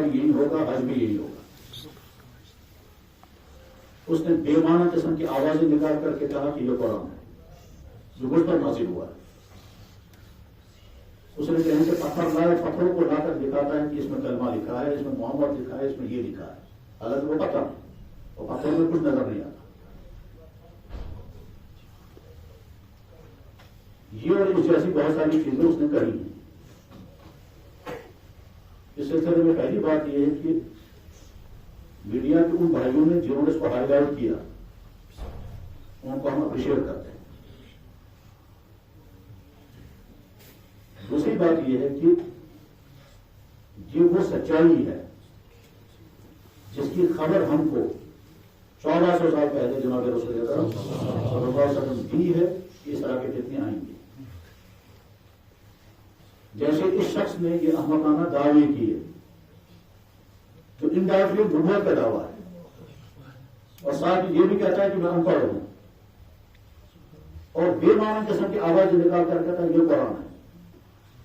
بھی یہی ہوگا، حج بھی یہی ہوگا. اس نے بے معنی قسم کی آوازیں نکال کر کے کہا کہ یہ قرآن ہے جو مجھ پر نازل ہوا ہے. اس نے کہیں کہ پتھر لائے، پتھروں کو لا کر دکھاتا ہے کہ اس میں کلمہ لکھا ہے، اس میں محمد لکھا ہے، اس میں یہ لکھا ہے. حالانکہ وہ پتھر ہے، اور پتھر میں کچھ نظر نہیں آتا. یہ اور اس جیسی بہت ساری چیزیں اس نے کری ہیں. اس سلسلے میں پہلی بات یہ ہے کہ میڈیا کے ان بھائیوں نے جنہوں نے اس کو ہائی لائٹ کیا ان کو ہم اپریشیٹ کرتے ہیں. دوسری بات یہ ہے کہ یہ وہ سچائی ہے جس کی خبر ہم کو 1400 سال پہلے جناب رسول اکرم صلی اللہ علیہ وسلم دی ہے. اس طرح کے فتنے آئیں گے. جیسے اس شخص نے یہ احمقانہ دعوے کیے جو انڈائریکٹلی نبوت کا دعویٰ ہے، اور ساتھ یہ بھی کہتا ہے کہ میں ان پڑھ ہوں، اور بے معنی قسم کی آواز نکال کر کہتا ہے یہ قرآن ہے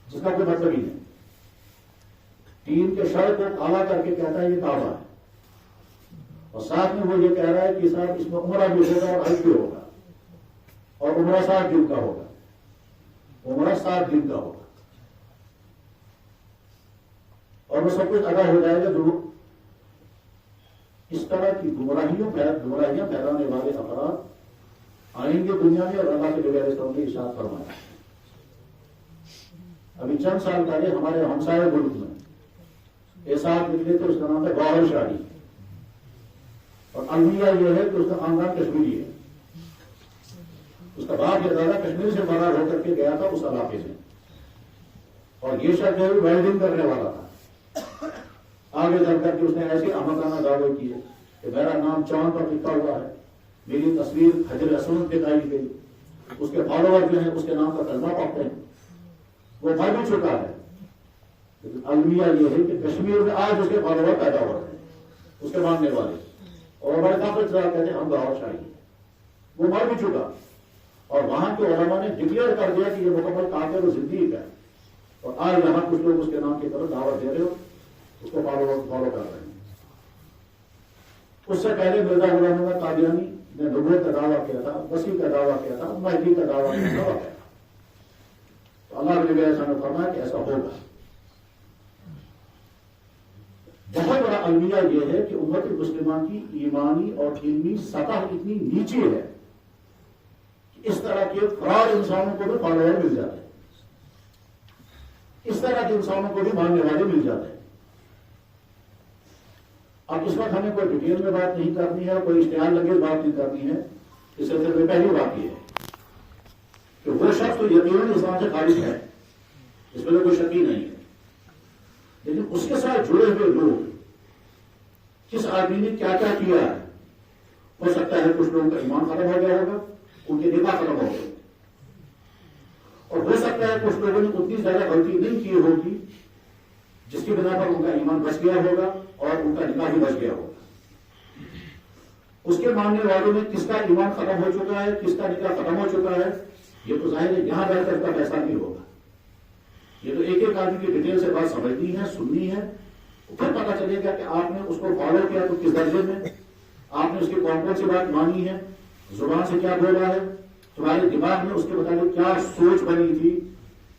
جس کا کوئی مطلب ہی نہیں. تین کے شر کو کالا کر کے کہتا ہے یہ کعبہ ہے، اور ساتھ میں وہ یہ کہہ رہا ہے کہ صاحب اس میں عمرہ بھی ہوگا اور حج بھی ہوگا، اور عمرہ 7 دن کا ہوگا، عمرہ 7 دن کا ہوگا، اور وہ سب کچھ ادا ہو جائے گا. جو اس طرح کی گمراہیاں پھیلانے والے افراد آئیں گے دنیا میں، اور اللہ کے نبی علیہ السلام نے ارشاد فرمایا. ابھی چند سال پہلے ہمارے ہمسائے ملک میں ایک ساتھ نکلے تھے، اس کا نام ہے گوہر شاہی، اور المیہ یہ ہے کہ اس کا خاندان کشمیری ہے. اس کا باپ یا دادا کشمیر سے فرار ہو کر کے گیا تھا اس علاقے سے، اور یہ شخص جو ہے ویلڈنگ کرنے والا تھا. آگے چل کر کے اس نے ایسے احمقانہ دعوے کیے کہ میرا نام چاند پر لکھا ہوا ہے، میری تصویر حجر اسود دکھائی گئی، اس کے فالوور جو ہیں اس کے نام کا کلمہ پڑھتے ہیں. وہ مر بھی چکا ہے، لیکن المیہ یہ ہے کہ کشمیر میں آج اس کے فالوور پیدا ہو رہے ہیں، اس کے ماننے والے، اور بڑے کافی کہتے ہیں ہم گوہر شاہی ہیں. وہ مر بھی چکا، اور وہاں کے علماء نے ڈکلیئر کر دیا کہ یہ مکمل کافر و زندگی کا ہے، اور آج یہاں کچھ لوگ اس کے نام کی طرف دعوت دے رہے ہو، اس کو فالو کر رہے ہیں. اس سے پہلے مرزا غلام احمد قادیانی نے نبوت کا دعویٰ کیا تھا، مسیح کا دعویٰ کیا تھا، مہدی کا دعویٰ کیا تھا. تو اللہ کے نبی ایسا نے فرمایا کہ ایسا ہوگا. بہت بڑا المیہ یہ ہے کہ امت مسلمہ کی ایمانی اور علمی سطح اتنی نیچے ہے کہ اس طرح کے فراڈ انسانوں کو بھی فالوور مل جاتے ہیں، اس طرح کے انسانوں کو بھی ماننے والے مل جاتے ہیں. اب اس وقت ہمیں کوئی ڈیٹیل میں بات نہیں کرنی ہے، کوئی اشتعال لگے بات نہیں کرنی ہے. اس سلسلے میں پہلی بات یہ ہے کہ وہ شخص تو یقیناً اسلام سے خارج ہے، اس میں کوئی شک ہی نہیں ہے، لیکن اس کے ساتھ جڑے ہوئے لوگ، کس آدمی نے کیا کیا کیا ہے. ہو سکتا ہے کچھ لوگوں کا ایمان ختم ہو گیا ہوگا، ان کے نکاح ختم ہو گئے، اور ہو سکتا ہے کچھ لوگوں نے اتنی زیادہ غلطی نہیں کی ہوگی جس کی بنا پر ان کا ایمان بچ گیا ہوگا اور ان کا نکاح بھی بچ گیا ہوگا. اس کے ماننے والوں میں کس کا ایمان ختم ہو چکا ہے، کس کا نکاح ختم ہو چکا ہے، یہ تو ظاہر ہے یہاں بیٹھ کر کا فیصلہ نہیں ہوگا. یہ تو ایک ایک آدمی کی ڈیٹیل سے بات سمجھنی ہے، سننی ہے، پھر پتا چلے گا کہ آپ نے اس کو فالو کیا تو کس درجے میں، آپ نے اس کی کون کون سی بات مانی ہے، زبان سے کیا بولا ہے، تمہارے دماغ میں اس کے مطابق کیا سوچ بنی تھی،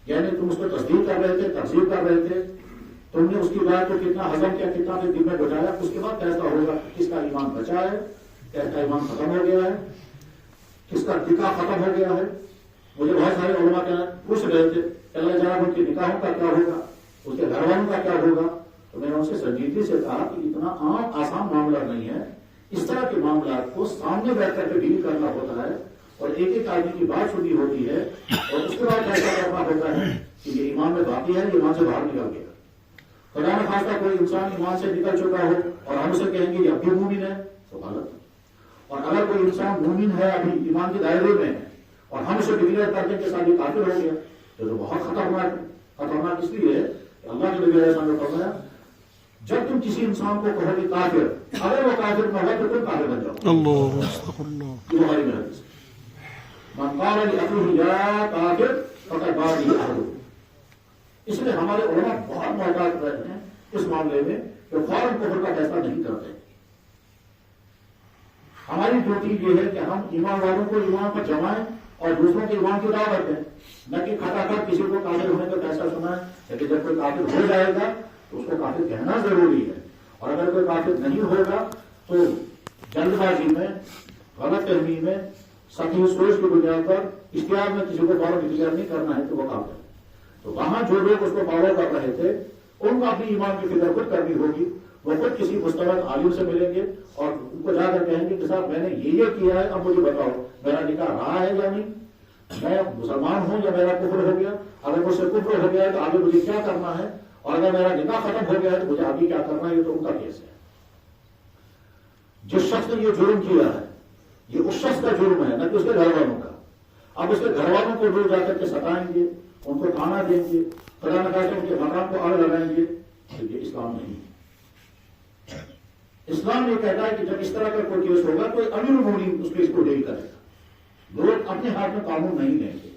یعنی تم اس کو تصدیق کر رہے تھے، تقسیم کر رہے تھے، تم نے اس کی بات کو کتنا ہضم کیا، کتنا دل میں بٹھایا. اس کے بعد فیصلہ ہوگا کس کا ایمان بچا ہے، کس کا ایمان ختم ہو گیا ہے، کس کا نکاح ختم ہو گیا ہے. مجھے بہت سارے علماء پوچھ رہے تھے اللہ جناب ان کے نکاحوں کا کیا ہوگا، اس کے گھر والوں کا کیا ہوگا. تو میں نے ان سے سنجیدگی سے کہا کہ اتنا عام آسان معاملہ نہیں ہے. اس طرح کے معاملات کو سامنے بیٹھ کر کے ڈیل کرنا ہوتا ہے، اور ایک ایک آدمی کی بات سنی ہوتی ہے، اور اس کے بعد فیصلہ کرنا ہوتا ہے کہ یہ ایمان میں باقی ہے، یہ ایمان سے باہر نکل گیا. خدا نہ خواستہ کوئی انسان ایمان سے نکل چکا ہو اور ہم اسے کہیں گے یہ اب بھی مومن ہے تو غلط ہے. اور اگر کوئی انسان مومن ہے، ابھی ایمان کے دائرے میں ہے، اور ہم اسے ڈکلیئر کرنے کے ساتھ یہ کافر ہو گیا تو بہت خطرناک ہے. خطرناک اس لیے کہ اللہ کے نبی علیہ السلام نے فرمایا جب تم کسی انسان کو کہو کہ کافر، اگر وہ کافر نہ ہو تو تم کافر بن جاؤ. اللہ یہ ہماری حدیث من قال لأخيه یا کافر فقد باء به. اس لیے ہمارے علماء بہت محتاط رہے ہیں اس معاملے میں جو فوراً کفر کا فیصلہ نہیں کرتے. ہماری ڈیوٹی یہ ہے کہ ہم ایمان والوں کو ایمان پر جمائیں اور دوسروں کے ایمان کی دعوت دیں، نہ کہ کھٹاکھٹ کسی کو کافر ہونے کا فیصلہ سنائیں. لیکن جب کوئی کافر ہو جائے گا تو اس کو کافر کہنا ضروری ہے، اور اگر کوئی کافر نہیں ہوگا تو جلد بازی میں، غلط فہمی میں، سطحی سوچ کی بنیاد پر اشتہار میں کسی کو فوراً ڈکلیئر نہیں کرنا ہے کہ وہ کافر ہے. تو وہاں جو لوگ اس کو فالو کر رہے تھے ان کو اپنی ایمان کی فکر خود کرنی ہوگی. وہ خود کسی مستند عالم سے ملیں گے اور ان کو جا کر کہیں گے کہ صاحب میں نے یہ کیا ہے، اب مجھے بتاؤ میرا نکاح رہا ہے یا نہیں، میں مسلمان ہوں یا میرا کفر ہو گیا، اگر مجھ سے کفر ہو گیا ہے تو آگے مجھے کیا کرنا ہے، اور اگر میرا نکاح ختم ہو گیا ہے تو مجھے آگے کیا کرنا ہے. یہ تو ان کا کیس ہے. جس شخص نے یہ جرم کیا ہے یہ اس شخص کا جرم ہے، نہ کہ اس کے گھر والوں کا. اب اس کے گھر والوں کو لوگ جا کر کے ستائیں گے، ان کو کھانا دیں گے، خدا نہ خاصے ان کے مقام کو آگ لگائیں گے. یہ اسلام نہیں ہے. اسلام یہ کہتا ہے کہ جب اس طرح کا کوئی کیس ہوگا تو امیر المومنین اس کیس کو ڈیل کرے گا. لوگ اپنے ہاتھ میں قانون نہیں لیں گے.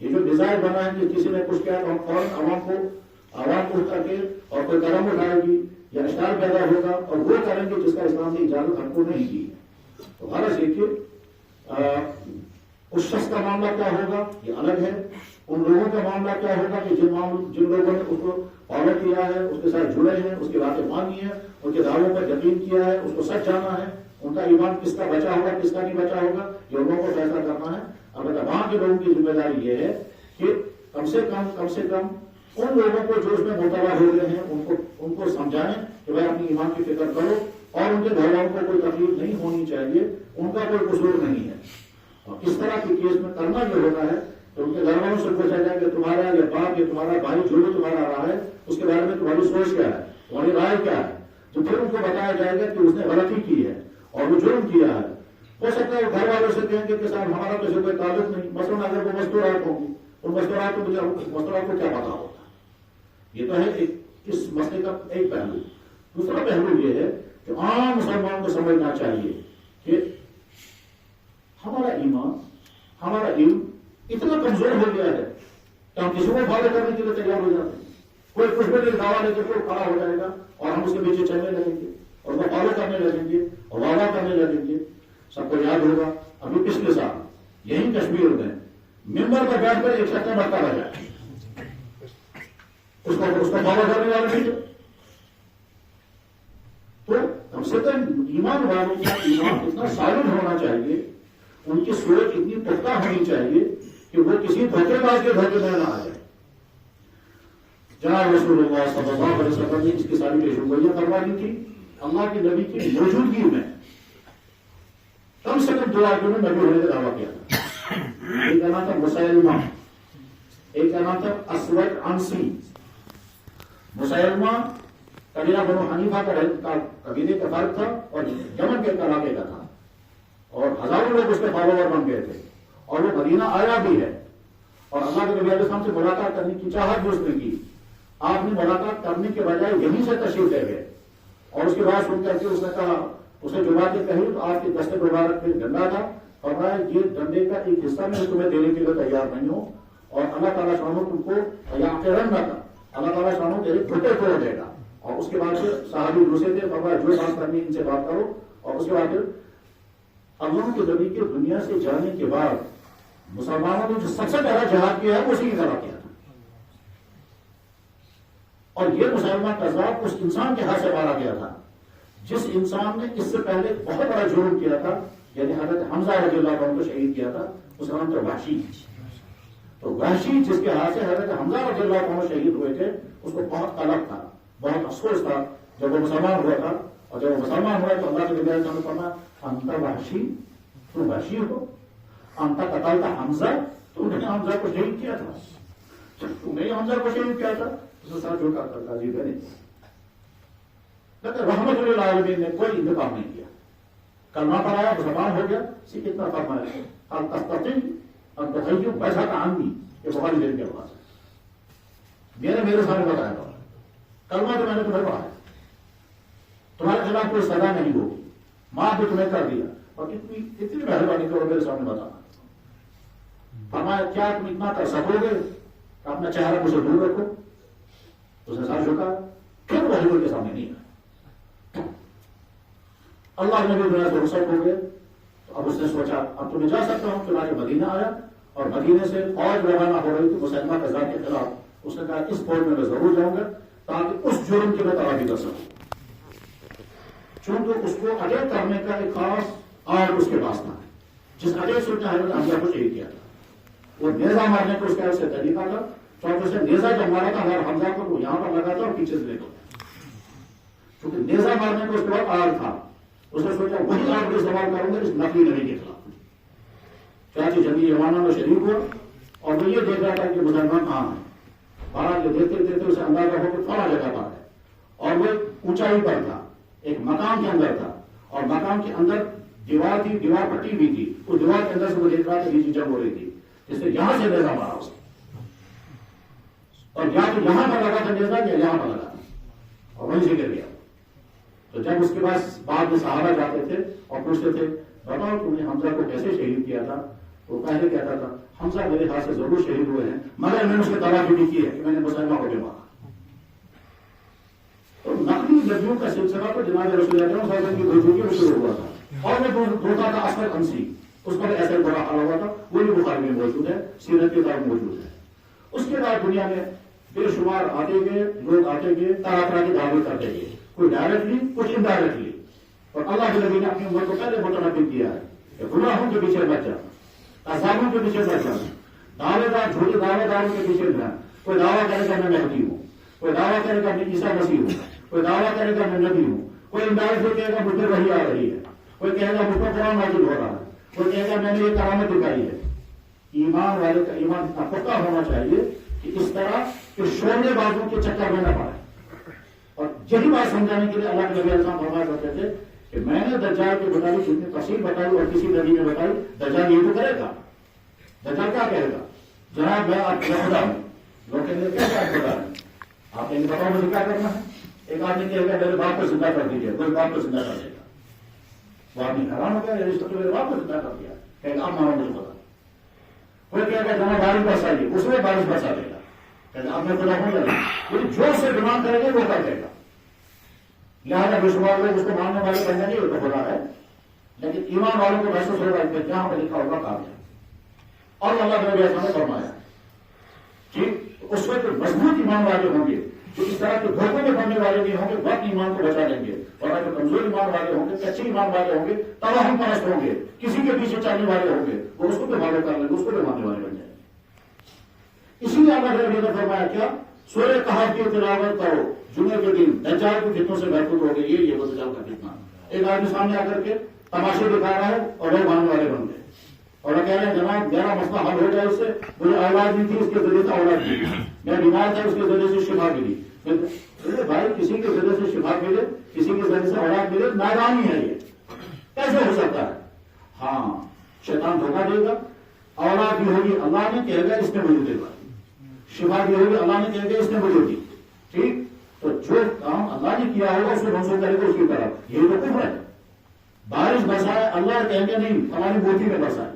یہ جو ڈیزائر بنا ہے کہ کسی نے کچھ کیا تو ہم فوراً عوام کو اٹھ کر کے اور کوئی قدم اٹھائے گی یا اشتہار پیدا ہوگا اور وہ کریں گے جس کا اسلام نے اجازت ہم کو نہیں دی ہے. تو غرض یہ کہ اس شخص کا معاملہ کیا ہوگا یہ الگ ہے. ان لوگوں کا معاملہ کیا ہوگا کہ جن لوگوں نے اس کو فالو کیا ہے، اس کے ساتھ جڑے ہیں، اس کی باتیں مانی ہیں، ان کے دعووں پر یقین کیا ہے، اس کو سچ جانا ہے، ان کا ایمان کس کا بچا ہوگا کس کا نہیں بچا ہوگا یہ ان لوگوں کو فیصلہ کرنا ہے. البتہ وہاں کے لوگوں کی ذمہ داری یہ ہے کہ کم سے کم ان لوگوں کو جو اس میں مبتلا ہو رہے ہیں ان کو سمجھائیں کہ بھائی اپنی ایمان کی فکر کرو، اور ان کے گھر والوں کو کوئی تکلیف نہیں ہونی چاہیے، ان کا کوئی قصور نہیں ہے. اور اس طرح کے کیس میں کرنا یہ ہوتا ہے کہ ان کے گھر والوں سے پوچھا جائے کہ تمہارا یہ باپ یا تمہارا بھائی جو بھی تمہارا رہا ہے اس کے بارے میں تمہاری سوچ کیا ہے، تمہاری رائے کیا ہے. تو پھر ان کو بتایا جائے گا کہ اس نے غلطی کی ہے اور وہ جرم کیا ہے. ہو سکتا ہے وہ گھر والوں سے کہیں گے کہ صاحب ہمارا تو کوئی تعلق نہیں، مثلاً اگر وہ مستورات ہوں گی ان مستورات کو مستورات کو کیا پتا ہوگا. یہ تو ہے اس مسئلے کا ایک پہلو. دوسرا پہلو یہ ہے کہ عام مسلمان کو سمجھنا چاہیے کہ ہمارا ایمان، ہمارا علم اتنا کمزور ہو گیا ہے کہ ہم کسی کو فالو کرنے کے لیے تیار ہو جاتے ہیں. کوئی کچھ بھی دعویٰ لے کر کھڑا ہو جائے گا اور ہم اس کے پیچھے چلنے لگیں گے اور وہ فالو کرنے لگیں گے اور وعدہ کرنے لگیں گے. سب کو یاد ہوگا ابھی پچھلے سال یہی کشمیر میں ممبر پر بیٹھ کر ایک شخص نے مرتا رہ جائے اس کو فالو کرنے والے نہیں. تو کم سے کم ایمان والوں کا ایمان اتنا سالم ہونا چاہیے، ان کی سوچ اتنی پختہ ہونی چاہیے کہ وہ کسی دھوکے باز کے دھوکے میں نہ آ جائے. جناب رسول اللہ صلی اللہ علیہ وسلم نے اس کی ساری پیشگوئیاں کروا دی تھی. اللہ کے نبی کی موجودگی میں کم سے کم 2 آدمیوں نے نبی ہونے کا دعویٰ کیا تھا. ایک کا نام تھا مسیلمہ، ایک کا نام تھا اسود عنسی. مسیلمہ قبیلہ بنو حنیفہ کا قبیلے کا فرق تھا اور یمن کے علاقے کا تھا، اور ہزاروں لوگ اس کے فالوور بن گئے تھے، اور وہ مدینہ آیا بھی ہے اور اللہ کے نبی علیہ السلام سے ملاقات کرنے کی چاہت بھی اس نے کی. آپ نے ملاقات کرنے کے بجائے یہیں سے تشریف لے گئے اور اس کے بعد سن کر کے اس نے کہا، اسے جو باتیں کہی تو آپ کے دستے مبارک پہ ڈنڈا تھا، فرمایا یہ ڈنڈے کا ایک حصہ میں تمہیں دینے کے لیے تیار نہیں ہوں، اور اللہ تعالیٰ شانو تم کو یا رنگ نہ تھا، اللہ تعالیٰ شانو تیرے گھٹے توڑ دے گا. اور اس کے بعد پھر صحابی دوسرے تھے، فرمایا جو بات کرنی ان سے بات کرو. اور اس کے بعد پھر اللہ کے نبی کے دنیا سے جانے کے بعد مسلمانوں نے جو سب سے پہلا جہاد کیا ہے وہ اسی کی طرح کیا تھا. اور یہ مسلمان کذاب اس انسان کے ہاتھ سے مارا گیا تھا جس انسان نے اس سے پہلے بہت بڑا جرم کیا تھا، یعنی حضرت حمزہ رضی اللہ عنہ کو شہید کیا تھا. اس کا نام تھا وحشی. تو وحشی جس کے ہاتھ سے حضرت حمزہ رضی اللہ عنہ شہید ہوئے تھے اس کو بہت قلق تھا، بہت افسوس تھا جب وہ مسلمان ہوا تھا. اور جب وہ مسلمان ہوا تو اللہ کے نبی علیہ السلام نے فرمایا انت وحشی، تو وحشی ہو، انت قتلت حمزہ، تو نے حمزہ کو شہید کیا تھا، تم نے حمزہ کو شہید کیا تھا. اس نے ساتھ جھوٹا کرتا جی نہیں، لیکن رحمت للعالمین نے کوئی انتقام نہیں کیا. کلمہ پڑھایا مسلمان ہو گیا. اسی اتنا فرمایا اب تستطيع ان تخيب وجهك عني، یہ بخاری شریف کے پاس ہے. میرے سامنے بتایا تھا کلمہ تو میں نے تمہیں پڑھایا، تمہارے خلاف کوئی سزا نہیں ہوگی، معاف بھی تمہیں کر دیا، اور اتنی مہربانی کرو میرے سامنے بتانا. فرمایا کیا تم اتنا کر سکو گے؟ اپنا چہرہ مجھے دور رکھو. اس نے ساتھ جھکا، پھر وہ حضور کے سامنے نہیں آیا. اللہ نے بھی دنیا سے رخصت ہو گئے. تو اب اس نے سوچا اب تو میں جا سکتا ہوں. چنانچہ مدینہ آیا اور مدینے سے فوج روانہ ہو رہی تھی مسلمہ قضا کے خلاف. اس نے کہا اس فوج میں ضرور جاؤں گا تاکہ اس جرم کی میں تلافی کر سکوں. چونکہ اس کو اٹیک کرنے کا ایک خاص آرٹ اس کے پاس تھا جس اٹیک سے اس نے حضرت حمزہ کو شہید کیا تھا. وہ نیزہ مارنے کو اس کا سے طریقہ تھا. چونکہ اسے نیزہ جب مارا تھا حضرت حمزہ کو وہ یہاں پر لگا تھا اور پیچھے سے لے گیا. چونکہ نیزہ مارنے کو اس کے بعد آرٹ تھا. اس نے سوچا وہی آرٹ کو استعمال کروں گا اس نقلی نبی کے خلاف. چاچی جنگی یمامہ میں شریک ہوا اور وہ یہ دیکھ رہا تھا کہ مسلمان کہاں ہیں. بہرحال یہ دیکھتے دیکھتے اسے اندازہ ہو کہ فلاں جگہ پر ہے اور وہ اونچائی پر تھا ایک مقام کے اندر تھا اور مقام کے اندر دیوار تھی. دیوار پٹی بھی تھی. اس دیوار کے اندر سے وہ دیکھ رہا تھا نیچے جنگ ہو رہی تھی جس سے یہاں سے نیزہ مارا اس نے اور یا تو یہاں پر لگا تھا نیزہ یا یہاں پر لگا تھا اور وہیں سے گر گیا. تو جب اس کے پاس بعد میں صحابہ جاتے تھے اور پوچھتے تھے بتاؤ تم نے حمزہ کو کیسے شہید کیا تھا. وہ پہلے کہتا تھا حمزہ میرے ہاتھ سے ضرور شہید ہوئے ہیں مگر میں نے اس کی تلافی بھی کی ہے کہ میں نے مسلمہ کو بھی مارا. تو نقلی نبیوں کا سلسلہ تو جناب رسول اللہ صلی اللہ علیہ وسلم کی وجود میں شروع ہوا تھا اور وہ دھوتا تھا اسد انسی. اس پر ایسا بڑا حال ہوا تھا وہ بھی بخاری میں موجود ہے سیرت کے کتاب موجود ہے. اس کے بعد دنیا میں بے شمار آتے گئے لوگ آتے گئے طرح طرح کی دعوت کرتے گئے کوئی ڈائریکٹلی کچھ انڈائریکٹلی. اور اللہ کے نبی نے اپنی امت کو پہلے متنبع کیا ہے کہ گناہوں کے پیچھے بچ جانا عذابوں کے پیچھے بچ جانا دعوے دار جھوٹے دعوے داروں کے پیچھے جانا. کوئی دعویٰ کرے گا میں مہدی ہوں کوئی دعویٰ کرے گا میں عیسیٰ مسیح ہوں کوئی دعویٰ کرے گا میں نبی ہوں کوئی انڈائریکٹلی کہے گا مجھ پر وحی آ رہی ہے کوئی کہے گا مجھ پر قرآن نازل ہو رہا ہے کوئی کہے گا میں نے یہ کرامت دکھائی ہے. ایمان والے کا ایمان اتنا پختہ ہونا چاہیے کہ اس طرح کہ شعبے بازوں کے چکر میں نہ پڑے. اور یہی بات سمجھانے کے لیے اللہ کے نبی علیہ السلام فرمایا کرتے تھے کہ میں نے دجال کے مطابق جتنی تفصیل بتائی اور کسی نبی نے بتائی دجال یہ تو کرے گا. دجال کیا کہے گا جناب میں آپ کا خدا ہوں. لوگ کہیں گے کیا خدا ہے آپ نے بتاؤ مجھے کیا کرنا ہے. ایک آدمی کہے گا میرے باپ کو زندہ کر دیجیے کوئی باپ کو زندہ کر دے گا. وہ آدمی حیران ہو گیا اس کو میرے باپ کو زندہ کر دیا کہے گا آپ مانو مجھے پتا. کوئی کہے گا جناب بارش برسائیے اس میں بارش برسا دے گا کہے گا آپ نے خدا ہو جائے لیکن جو سے ڈیمانڈ کریں گے وہ کر دے گا. لہٰذا بے شمار لوگ اس کو ماننے والے بننے نہیں تو خدا ہے لیکن ایمان والوں کو محسوس ہوگا کہ جہاں پہ لکھا ہوگا کام ہے. اور اللہ نے ایسا نے فرمایا ٹھیک اس وقت مضبوط ایمان والے ہوں گے جو اس طرح کے دھوکوں میں پڑنے والے نہیں ہوں گے وقت ایمان کو بچا لیں گے. اور اگر کمزور ایمان والے ہوں گے کچے ایمان والے ہوں گے توہم پرست ہوں گے کسی کے پیچھے چلنے والے ہوں گے وہ اس کو بھی فالو کر لیں گے اس کو بھی ماننے والے بن جائیں گے. اسی لیے اللہ نے فرمایا کیا سورہ کہف کی تلاوت کرو جمعے کے دن دجال کی فتنوں سے محفوظ ہو گئی. یہ وہ دجال کا فتنہ. ایک آدمی سامنے آ کر کے تماشے دکھا رہا ہے اور لوگ ماننے والے بن گئے اور کہہ رہے ہیں جناب میرا مسئلہ حل ہو جائے اس سے مجھے اولاد نہیں تھی اس کے ذریعے سے اولاد ملی میں بیمار تھا اس کے ذریعے سے شفا ملی. بھائی کسی کے ذریعے سے شفا ملے کسی کے ذریعے سے اولاد ملے نادانی ہے یہ کیسے ہو سکتا ہے. ہاں شیطان دھوکہ دے گا. اولاد بھی ہوگی اللہ نے کہے گا اس نے مجھے دے گا. شفا بھی ہوگی اللہ نے کہے گا اس نے مجھے دی. ٹھیک تو جو کام اللہ نے کیا ہوگا اس کو منسوخ کرے گا اس کی طرف. یہ تو کفر ہے. بارش برسائے اللہ کہیں گے نہیں ہماری مورتی میں برسائے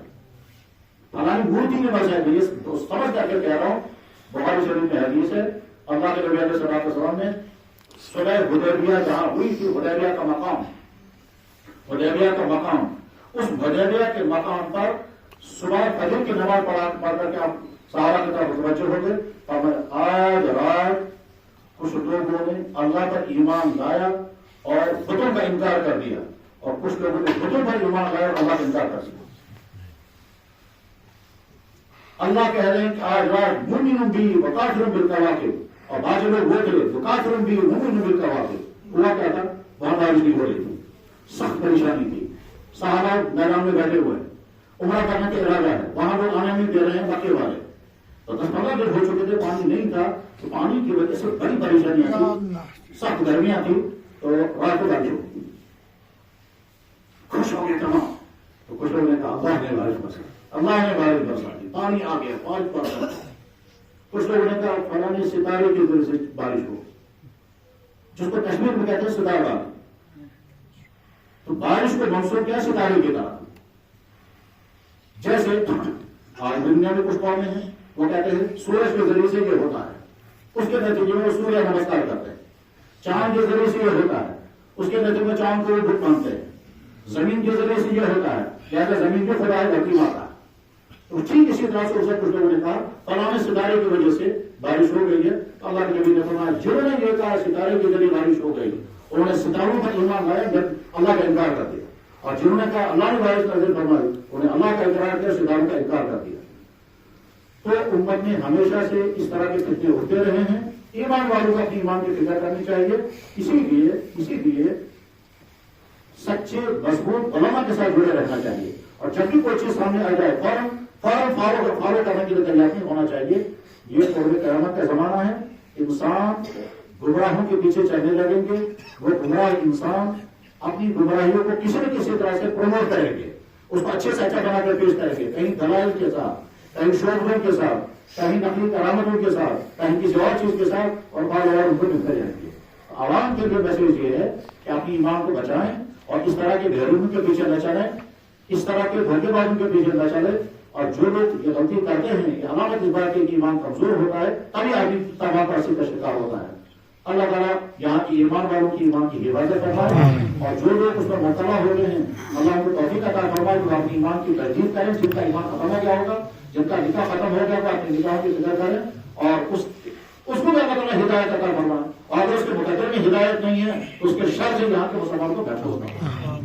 ہماری مورتی میں برسائے. میں یہ سمجھ کر کے کہہ رہا ہوں بخاری شریف میں حدیث ہے اللہ کے نبی علیہ الصلوۃ والسلام نے صلح حدیبیہ جہاں ہوئی تھی حدیبیہ کا مقام اس حدیبیہ کے مقام پر صبح فجر کی نماز پڑھ کر کے آپ صحابہ کی طرف متوجہ ہو گئے اور آج رات کچھ لوگوں نے اللہ پر ایمان لایا اور بتوں کا انکار کر دیا اور کچھ لوگوں نے بتوں پر ایمان لایا اور اللہ کا انکار کر دیا. اللہ کہہ رہے ہیں کہ آج رات مومن بھی وکافر بالکواکب اور بعض لوگ وہ تھے وکافر بھی مومن بالکواکب. ہوا کیا تھا وہاں بارش نہیں ہو رہی تھی سخت پریشانی تھی. صحابہ میدان میں بیٹھے ہوئے عمرہ کرنے کا ارادہ ہے وہاں لوگ آنے نہیں دے رہے ہیں مکے والے. تو 10-15 دن ہو چکے تھے پانی نہیں تھا تو پانی کی وجہ سے بڑی پریشانیاں تھی سخت گرمیاں تھی تو رات کو بارش ہوئی. خوش ہو گئے تمام. تو کچھ لوگوں نے کہا اللہ نے بارش برسا اللہ نے بارش برسا دی پانی آ گیا 5%. کچھ لوگوں نے کہا فلاں ستارے کی وجہ سے بارش ہو جس کو کشمیر میں کہتے ہیں ستارہ. تو بارش کو منسوخ کیا ستارے کی طرح. جیسے آج دنیا میں کچھ قومیں ہیں وہ کہتے ہیں سورج کے ذریعے سے یہ ہوتا ہے اس کے نتیجے میں وہ سوریہ نمسکار کرتے ہیں. چاند کے ذریعے سے یہ ہوتا ہے اس کے نتیجے میں چاند کو وہ بت مانتے ہیں. زمین کے ذریعے سے یہ ہوتا ہے، لہٰذا زمین بھی خدا ہے، دھرتی ماتا ہے۔ تو ٹھیک اسی طرح سے اسے کچھ لوگوں نے کہا فلاں ستارے کی وجہ سے بارش ہو گئی ہے، تو اللہ کے نبی نے فرمایا جنہوں نے یہ کہا ستارے کے ذریعے بارش ہو گئی، انہوں نے ستاروں پر ایمان لایا، جب اللہ کا انکار کر دیا، اور جنہوں نے کہا اللہ نے بارش نازل فرمائی، انہوں نے اللہ کا اقرار کیا، ستاروں کا انکار کر دیا۔ تو امت میں ہمیشہ سے اس طرح کے فتنے اٹھتے رہے ہیں، ایمان والوں کو اپنے ایمان کی فکر کرنی چاہیے۔ اسی لیے سچے مضبوط علماء کے ساتھ جڑے رہنا چاہیے، اور جب بھی کوئی چیز سامنے آ جائے فوراً فالو کرنے کے لیے تیار نہیں ہونا چاہیے۔ یہ قرب قیامت کا زمانہ ہے، انسان گمراہوں کے پیچھے چلنے لگیں گے، وہ گمراہ انسان اپنی گمراہیوں کو کسی نہ کسی طرح سے پروموٹ کریں گے، اس کو اچھے سے اچھا بنا کر پیش کریں گے، کہیں دلائل کے ساتھ، کہیں شعبوں کے ساتھ، کہیں نقلی کرامتوں کے ساتھ، کہیں کسی اور چیز کے ساتھ، اور بار بار ان کو ملتے جائیں گے۔ عوام کے لیے میسج یہ ہے کہ اپنی ایمان کو بچائیں، اور اس طرح کے گھریلو کے پیچھے نہ چلیں، اس طرح کے دھوکے بازوں کے پیچھے نہ چلیں، اور جو لوگ یہ غلطی کرتے ہیں یہ علامت اس بات کی کہ ایمان کمزور ہوتا ہے، تبھی آدمی تباہ پرستی کا شکار ہوتا ہے۔ اللہ تعالیٰ یہاں کی ایمان والوں کی ایمان کی حفاظت فرمائے، اور جو لوگ اس پر مبتلا ہو گئے ہیں اللہ ان کو توفیق عطا فرمائے کہ وہ اپنی ایمان کی تجدید کریں، جن کا ایمان ختم ہو گیا ہوگا، جن کا نکاح ختم ہو گیا ہوگا، اپنے نکاحوں کی فکر کریں، اور اس کو بھی اللہ تعالیٰ ہدایت عطا فرمائے، اور اس کے مقدر میں ہدایت نہیں ہے اس کے شر سے یہاں کے مسلمان کو بیٹھا ہوگا۔